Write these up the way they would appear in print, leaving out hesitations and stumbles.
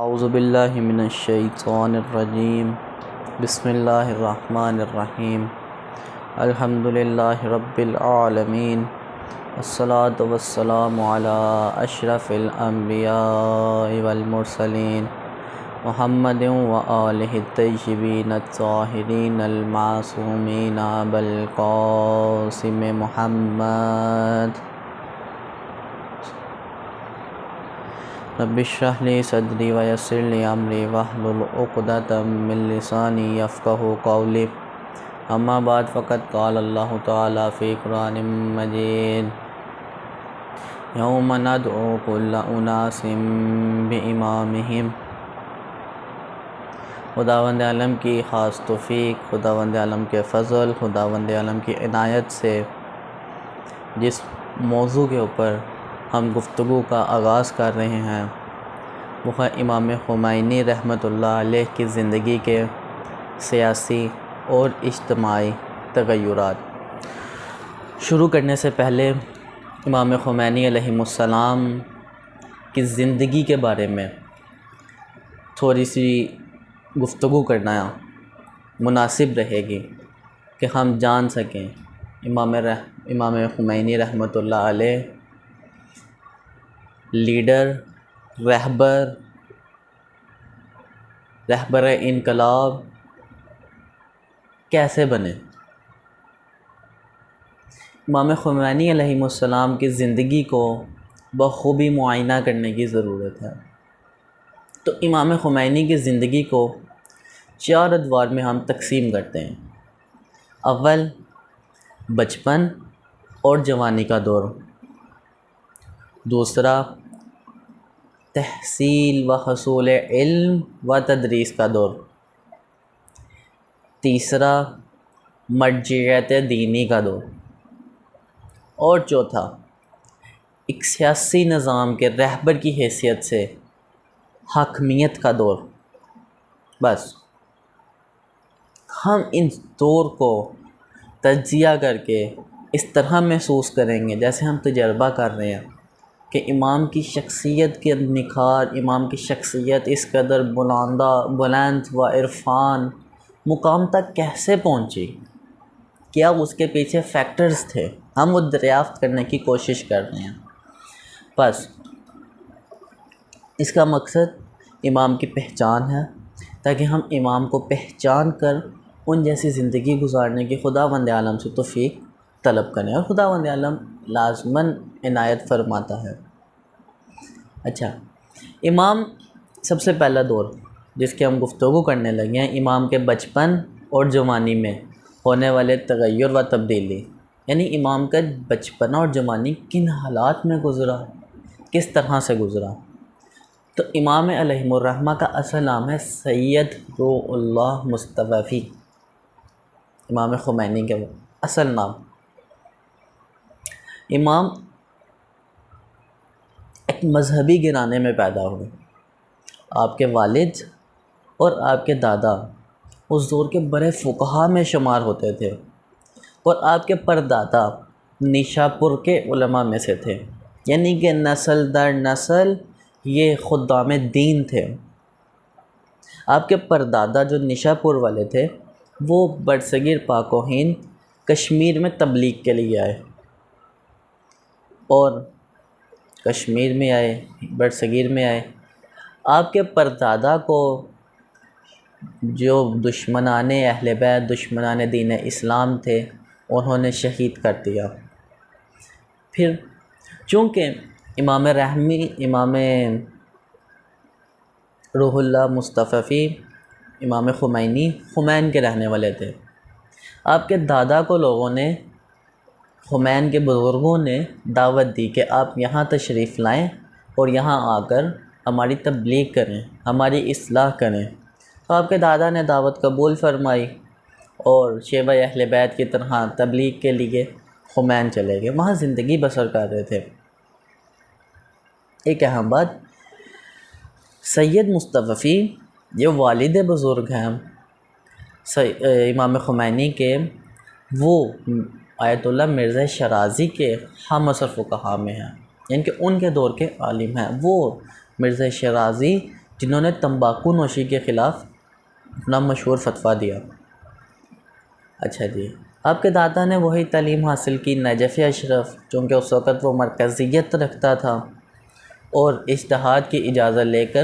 اعوذ باللہ من الشیطان الرجیم بسم اللہ الرحمن الرحیم الحمدللہ رب العالمین والصلاة والسلام علی اشرف الانبیاء والمرسلین محمد وآلہ الطیبین الطاہرین المعصومین بالقاسم محمد رب اشرح لی صدری ویسر لی امری واحلل عقدۃ من لسانی یفقہوا قولی اما بعد فقد قال اللہ تعالی فی قرآن مجید یوم ندعو کل اناس بامامہم۔ خداوند عالم کی خاص توفیق، خداوند عالم کے فضل، خداوند عالم کی عنایت سے جس موضوع کے اوپر ہم گفتگو کا آغاز کر رہے ہیں وہ ہے امام خمینی رحمۃ اللہ علیہ کی زندگی کے سیاسی اور اجتماعی تغیرات۔ شروع کرنے سے پہلے امام خمینی علیہ السلام کی زندگی کے بارے میں تھوڑی سی گفتگو کرنا مناسب رہے گی کہ ہم جان سکیں امام خمینی رحمۃ اللہ علیہ لیڈر، رہبر انقلاب کیسے بنے۔ امام خمینی علیہ السلام کی زندگی کو بخوبی معائنہ کرنے کی ضرورت ہے۔ تو امام خمینی کی زندگی کو 4 ادوار میں ہم تقسیم کرتے ہیں۔ اول، بچپن اور جوانی کا دور۔ دوسرا، تحصیل و حصول علم و تدریس کا دور۔ تیسرا، مرجعیت دینی کا دور۔ اور چوتھا، ایک سیاسی نظام کے رہبر کی حیثیت سے حاکمیت کا دور۔ بس ہم ان دور کو تجزیہ کر کے اس طرح محسوس کریں گے جیسے ہم تجربہ کر رہے ہیں کہ امام کی شخصیت کے نکھار، امام کی شخصیت اس قدر بلند و عرفان مقام تک کیسے پہنچی، کیا اس کے پیچھے فیکٹرز تھے، ہم وہ دریافت کرنے کی کوشش کر رہے ہیں۔ بس اس کا مقصد امام کی پہچان ہے تاکہ ہم امام کو پہچان کر ان جیسی زندگی گزارنے کی خداوند عالم سے توفیق طلب کریں، اور خداوند عالم لازماً عنایت فرماتا ہے۔ اچھا، امام سب سے پہلا دور جس کی ہم گفتگو کرنے لگے ہیں، امام کے بچپن اور جوانی میں ہونے والے تغیر و تبدیلی، یعنی امام کا بچپن اور جوانی کن حالات میں گزرا، کس طرح سے گزرا۔ تو امام علیہ الرحمہ کا اصل نام ہے سید روح اللہ مصطفی، امام خمینی کے اصل نام۔ امام ایک مذہبی گھرانے میں پیدا ہوئے۔ آپ کے والد اور آپ کے دادا اس دور کے بڑے فقہا میں شمار ہوتے تھے، اور آپ کے پردادا نیشاپور کے علماء میں سے تھے، یعنی کہ نسل در نسل یہ خدام دین تھے۔ آپ کے پردادا جو نیشاپور والے تھے وہ برصغیر پاک و ہند کشمیر میں تبلیغ کے لیے آئے، اور کشمیر میں آئے، برصغیر میں آئے۔ آپ کے پردادا کو جو دشمنان اہل بیت، دشمنان دین اسلام تھے، انہوں نے شہید کر دیا۔ پھر چونکہ امام روح اللہ مصطفی، امام خمینی خمین کے رہنے والے تھے، آپ کے دادا کو لوگوں نے، خمین کے بزرگوں نے دعوت دی کہ آپ یہاں تشریف لائیں اور یہاں آ کر ہماری تبلیغ کریں، ہماری اصلاح کریں۔ تو آپ کے دادا نے دعوت قبول فرمائی اور شیوہ اہل بیت کی طرح تبلیغ کے لیے خمین چلے گئے، وہاں زندگی بسر کر رہے تھے۔ ایک اہم بات، سید مصطفی جو والد بزرگ ہیں امام خمینی کے، وہ آیت اللہ مرزا شرازی کے ہم عصر فقہا میں ہیں، یعنی کہ ان کے دور کے عالم ہیں۔ وہ مرزا شرازی جنہوں نے تمباکو نوشی کے خلاف اپنا مشہور فتویٰ دیا۔ اچھا جی، آپ کے دادا نے وہی تعلیم حاصل کی نجف اشرف، چونکہ اس وقت وہ مرکزیت رکھتا تھا، اور اجتہاد کی اجازت لے کر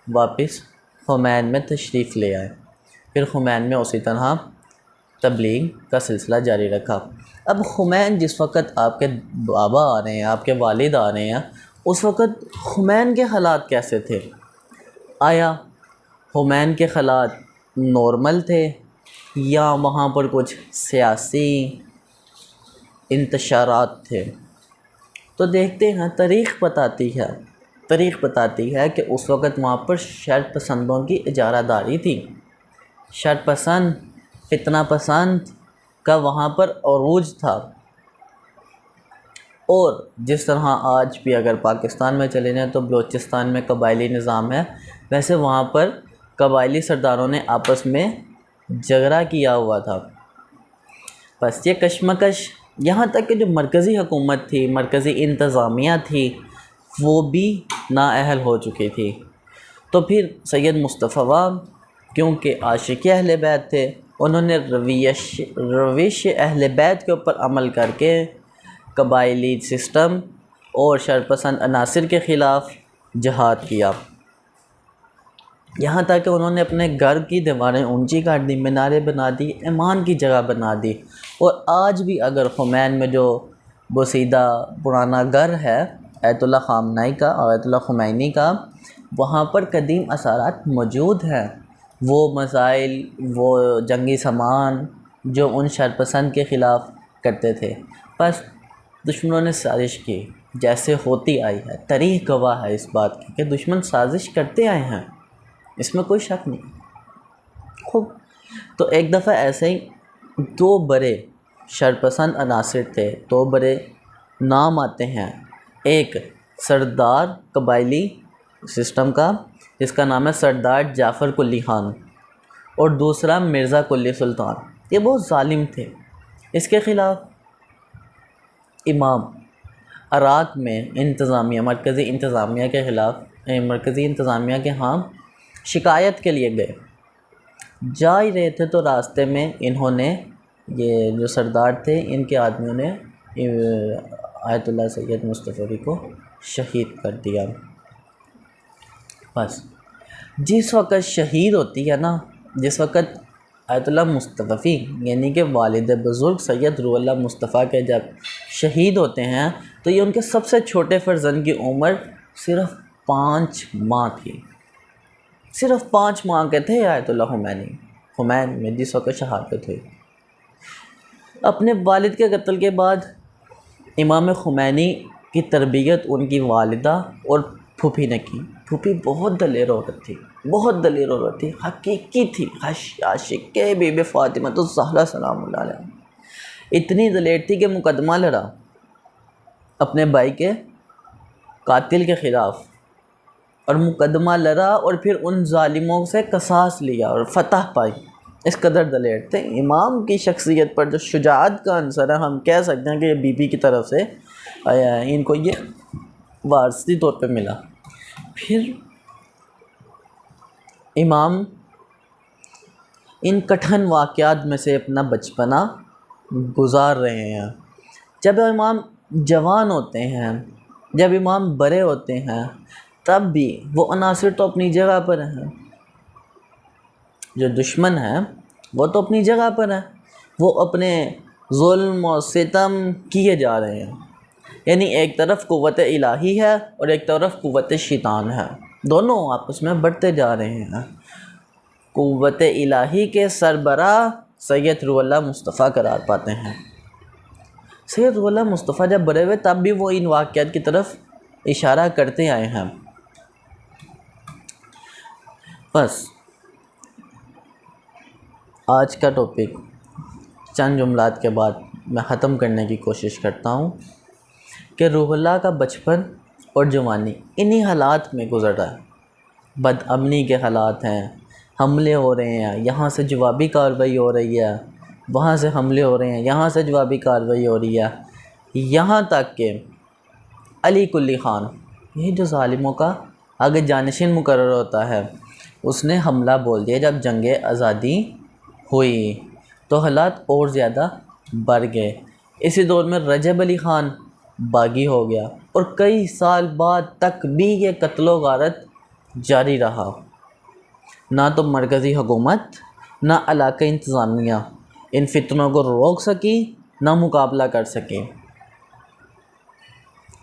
واپس خمین میں تشریف لے آئے۔ پھر خمین میں اسی طرح تبلیغ کا سلسلہ جاری رکھا۔ اب خمین جس وقت آپ کے بابا آ رہے ہیں، آپ کے والد آ رہے ہیں، اس وقت خمین کے حالات کیسے تھے؟ آیا خمین کے حالات نارمل تھے یا وہاں پر کچھ سیاسی انتشارات تھے؟ تو دیکھتے ہیں، تاریخ بتاتی ہے کہ اس وقت وہاں پر شر پسندوں کی اجارہ داری تھی۔ شر پسند، فتنہ پسند کا وہاں پر عروج تھا، اور جس طرح آج بھی اگر پاکستان میں چلے جائیں تو بلوچستان میں قبائلی نظام ہے، ویسے وہاں پر قبائلی سرداروں نے آپس میں جھگڑا کیا ہوا تھا۔ بس یہ کشمکش، یہاں تک کہ جو مرکزی حکومت تھی، مرکزی انتظامیہ تھی، وہ بھی نااہل ہو چکی تھی۔ تو پھر سید مصطفیٰ کیونکہ عاشق اہل بیت تھے، انہوں نے روش اہل بیت کے اوپر عمل کر کے قبائلی سسٹم اور شرپسند عناصر کے خلاف جہاد کیا۔ یہاں تک کہ انہوں نے اپنے گھر کی دیواریں اونچی کر دی، میناریں بنا دی، ایمان کی جگہ بنا دی، اور آج بھی اگر خمین میں جو بوسیدہ پرانا گھر ہے آیت اللہ خامنائی کا، آیت اللہ خمینی کا، وہاں پر قدیم اثرات موجود ہیں۔ وہ مسائل، وہ جنگی سامان جو ان شرپسند کے خلاف کرتے تھے، بس دشمنوں نے سازش کی، جیسے ہوتی آئی ہے۔ تاریخ گواہ ہے اس بات کی کہ دشمن سازش کرتے آئے ہیں، اس میں کوئی شک نہیں۔ خوب، تو ایک دفعہ ایسے ہی دو بڑے شرپسند عناصر تھے، دو بڑے نام آتے ہیں، ایک سردار قبائلی سسٹم کا جس کا نام ہے سردار جعفر قلی خان، اور دوسرا مرزا قلی سلطان۔ یہ بہت ظالم تھے۔ اس کے خلاف امام عراق میں انتظامیہ، مرکزی انتظامیہ کے خلاف، مرکزی انتظامیہ کے ہاں شکایت کے لیے گئے۔ جا ہی رہے تھے تو راستے میں انہوں نے، یہ جو سردار تھے، ان کے آدمیوں نے آیت اللہ سید مصطفی کو شہید کر دیا۔ بس جس وقت شہید ہوتی ہے نا، جس وقت آیت اللہ مصطفی یعنی کہ والد بزرگ سید روح اللہ مصطفیٰ کے جب شہید ہوتے ہیں تو یہ ان کے سب سے چھوٹے فرزند کی عمر صرف 5 ماہ تھی۔ صرف 5 ماہ کے تھے آیت اللہ خمین میں جس وقت شہادت ہوئی۔ اپنے والد کے قتل کے بعد امام خمینی کی تربیت ان کی والدہ اور پھوپھی نے کی۔ پھوپھی بہت دلیر عورت تھی، بہت دلیر عورت تھی، حقیقی تھی، عاشق بی بی فاطمہ الزہرا سلام اللہ علیہ۔ اتنی دلیر تھی کہ مقدمہ لڑا اپنے بھائی کے قاتل کے خلاف، اور مقدمہ لڑا اور پھر ان ظالموں سے قصاص لیا اور فتح پائی۔ اس قدر دلیر تھے۔ امام کی شخصیت پر جو شجاعت کا عنصر ہے، ہم کہہ سکتے ہیں کہ یہ بی بی کی طرف سے آیا ہے، ان کو یہ وارثی طور پہ ملا۔ پھر امام ان کٹھن واقعات میں سے اپنا بچپنا گزار رہے ہیں۔ جب امام جوان ہوتے ہیں، جب امام بڑے ہوتے ہیں، تب بھی وہ عناصر تو اپنی جگہ پر ہیں۔ جو دشمن ہیں وہ تو اپنی جگہ پر ہیں، وہ اپنے ظلم و ستم کیے جا رہے ہیں۔ یعنی ایک طرف قوت الہی ہے اور ایک طرف قوت شیطان ہے، دونوں آپس میں بڑھتے جا رہے ہیں۔ قوت الہی کے سربراہ سید روح اللہ مصطفیٰ قرار پاتے ہیں۔ سید روح اللہ مصطفیٰ جب بڑے ہوئے تب بھی وہ ان واقعات کی طرف اشارہ کرتے آئے ہیں۔ بس آج کا ٹاپک چند جملات کے بعد میں ختم کرنے کی کوشش کرتا ہوں کہ روح اللہ کا بچپن اور جوانی انہی حالات میں گزر رہا ہے۔ بد امنی کے حالات ہیں، حملے ہو رہے ہیں، یہاں سے جوابی کارروائی ہو رہی ہے، وہاں سے حملے ہو رہے ہیں، یہاں سے جوابی کارروائی ہو رہی ہے، یہاں تک کہ علی قلی خان، یہ جو ظالموں کا آگے جانشین مقرر ہوتا ہے، اس نے حملہ بول دیا جب جنگ آزادی ہوئی تو حالات اور زیادہ بڑھ گئے۔ اسی دور میں رجب علی خان باغی ہو گیا اور کئی سال بعد تک بھی یہ قتل و غارت جاری رہا۔ نہ تو مرکزی حکومت نہ علاقائی انتظامیہ ان فتنوں کو روک سکی، نہ مقابلہ کر سکی۔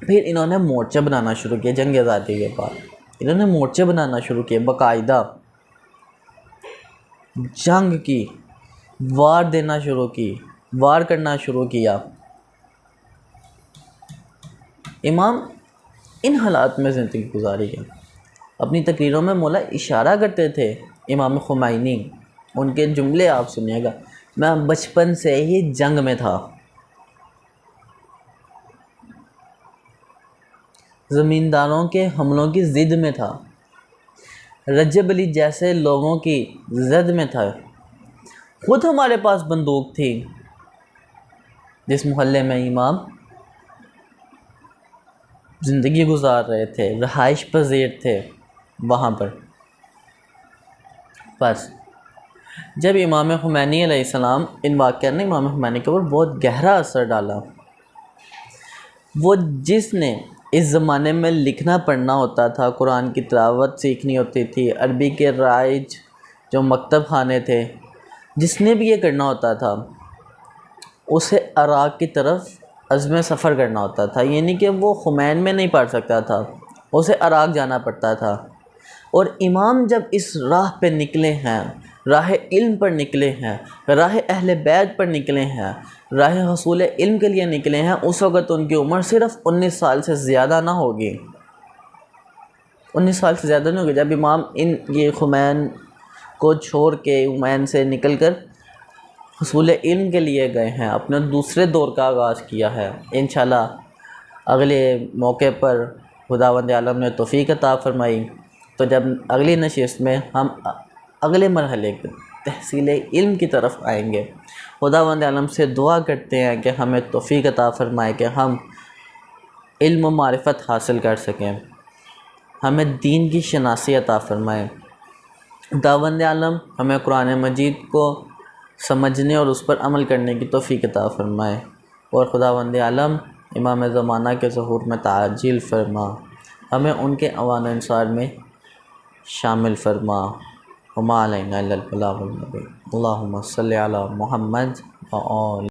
پھر انہوں نے مورچے بنانا شروع کیے جنگ آزادی کے بعد، انہوں نے مورچے بنانا شروع کیے، باقاعدہ جنگ کی، وار دینا شروع کی، وار کرنا شروع کیا۔ امام ان حالات میں زندگی گزاری ہے۔ اپنی تقریروں میں مولا اشارہ کرتے تھے، امام خمینی، ان کے جملے آپ سنیے گا، میں بچپن سے ہی جنگ میں تھا، زمینداروں کے حملوں کی زد میں تھا، رجب علی جیسے لوگوں کی زد میں تھا، خود ہمارے پاس بندوق تھی۔ جس محلے میں امام زندگی گزار رہے تھے، رہائش پذیر تھے، وہاں پر بس جب امام خمینی علیہ السلام، ان واقعات نے امام خمینی کے اوپر بہت گہرا اثر ڈالا۔ وہ جس نے اس زمانے میں لکھنا پڑھنا ہوتا تھا، قرآن کی تلاوت سیکھنی ہوتی تھی، عربی کے رائج جو مکتب خانے تھے، جس نے بھی یہ کرنا ہوتا تھا اسے عراق کی طرف عزم سفر کرنا ہوتا تھا، یعنی کہ وہ خمین میں نہیں پڑھ سکتا تھا، اسے عراق جانا پڑتا تھا۔ اور امام جب اس راہ پہ نکلے ہیں، راہ علم پر نکلے ہیں، راہ اہل بیت پر نکلے ہیں، راہ حصول علم کے لیے نکلے ہیں، اس وقت ان کی عمر صرف 19 سال سے زیادہ نہ ہوگی، 19 سال سے زیادہ نہیں ہوگی جب امام یہ خمین کو چھوڑ کے، خمین سے نکل کر حصول علم کے لیے گئے ہیں، اپنے دوسرے دور کا آغاز کیا ہے۔ انشاءاللہ اگلے موقع پر خداوند عالم نے توفیق عطا فرمائی تو جب اگلی نشست میں ہم اگلے مرحلے کے تحصیل علم کی طرف آئیں گے، خداوند عالم سے دعا کرتے ہیں کہ ہمیں توفیق عطا فرمائے کہ ہم علم و معرفت حاصل کر سکیں، ہمیں دین کی شناسی عطا فرمائے۔ خداوند عالم ہمیں قرآن مجید کو سمجھنے اور اس پر عمل کرنے کی توفیق عطا فرمائے، اور خداوند عالم امام زمانہ کے ظہور میں تعجیل فرما، ہمیں ان کے اوان انصار میں شامل فرما۔ وما علینا الا البلاغ المبین۔ اللہم صلی علی محمد و آل